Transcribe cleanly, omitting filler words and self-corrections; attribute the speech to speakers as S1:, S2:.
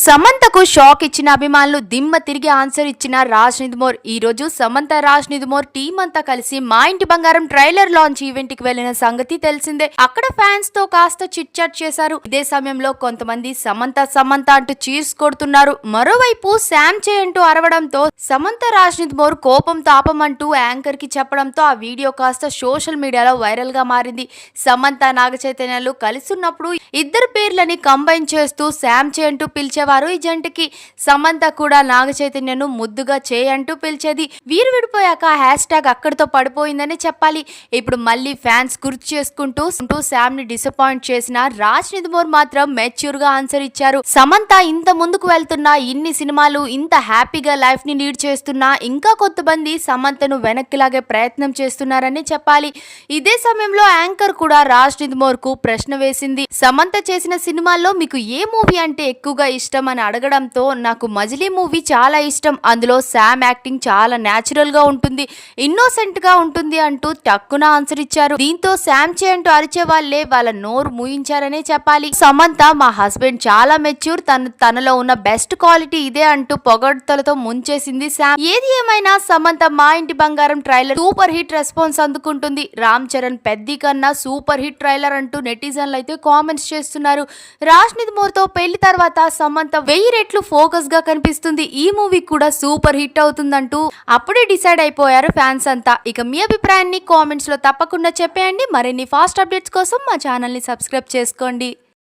S1: సమంతకు shock ఇచ్చిన అభిమానులు దిమ్మ తిరిగి ఆన్సర్ ఇచ్చిన రాజ్ నిదుమోర్. ఈ రోజు సమంత రాజ్ నిదుమోర్ టీం అంతా కలిసి మా ఇంటి బంగారం ట్రైలర్ లాంచ్ ఈవెంట్ కి వెళ్లిన సంగతి తెలిసిందే. అక్కడ ఫ్యాన్స్ తో కాస్త చిట్ చాట్ చేశారు. ఇదే సమయంలో కొంతమంది సమంత సమంత అంటూ చీర్స్ కొడుతున్నారు. మరోవైపు శామ్ చే అంటూ అరవడంతో సమంత రాజ్ నిదుమోర్ కోపం తాపం అంటూ యాంకర్ కి చెప్పడంతో ఆ వీడియో కాస్త సోషల్ మీడియాలో వైరల్ గా మారింది. సమంత నాగ చైతన్యాలు కలిసిన్నప్పుడు ఇద్దరు పేర్లని కంబైన్ చేస్తూ శామ్ చే అంటూ పిలిచేవారు. ఈ జంటకి సమంత కూడా నాగ చైతన్యను ముద్దుగా చేయంటూ పిలిచేది. వీరు విడిపోయాక హ్యాష్ ట్యాగ్ అక్కడితో పడిపోయిందని చెప్పాలి. ఇప్పుడు మళ్ళీ ఫ్యాన్స్ గుర్తు చేసుకుంటూ శామ్ ని డిసప్పాయింట్ చేసిన రాజ్ నిదుమోర్ మాత్రం మెచ్యూర్ గా ఆన్సర్ ఇచ్చారు. సమంత ఇంత ముందుకు వెళ్తున్నా, ఇన్ని సినిమాలు ఇంత హ్యాపీగా లైఫ్ ని లీడ్ చేస్తున్నా ఇంకా కొంతమంది సమంతను వెనక్కిలాగే ప్రయత్నం చేస్తున్నారని చెప్పాలి. ఇదే సమయంలో యాంకర్ కూడా రాజ్ నిదుమోర్ కు ప్రశ్న వేసింది. సమంత చేసిన సినిమాల్లో మీకు ఏ మూవీ అంటే ఎక్కువగా ఇష్టం అని అడగడంతో నాకు మజిలీ మూవీ చాలా ఇష్టం. అందులో శామ్ యాక్టింగ్ చాలా న్యాచురల్ గా ఉంటుంది, ఇన్నోసెంట్ గా ఉంటుంది అంటూ టక్కున ఆన్సర్ ఇచ్చారు. దీంతో శామ్ చే అంటూ అరిచే వాళ్ళే వాళ్ళ నోరు మూయించారనే చెప్పాలి. సమంత మా హస్బెండ్ చాలా మెచ్యూర్, తనలో ఉన్న బెస్ట్ క్వాలిటీ ఇదే అంటూ పొగడ్తలతో ముంచేసింది శామ్. ఏది ఏమైనా సమంత మా ఇంటి బంగారం ట్రైలర్ సూపర్ హిట్ రెస్పాన్స్ అందుకుంటుంది. రామ్ చరణ్ పెద్ది కన్నా సూపర్ హిట్ ట్రైలర్ అంటూ నెటిజన్లు అయితే కామెంట్స్ చేస్తున్నారు. రాజ్ నిదుమోర్ తో పెళ్లి తర్వాత సమంత 1000 రెట్లు ఫోకస్ గా కనిపిస్తుంది. ఈ మూవీ కూడా సూపర్ హిట్ అవుతుందంటూ అప్పుడే డిసైడ్ అయిపోయారు ఫ్యాన్స్ అంతా. ఇక మీ అభిప్రాయాన్ని కామెంట్స్ లో తప్పకుండా చెప్పేయండి. మరిన్ని ఫాస్ట్ అప్డేట్స్ కోసం మా ఛానల్ ని సబ్స్క్రైబ్ చేసుకోండి.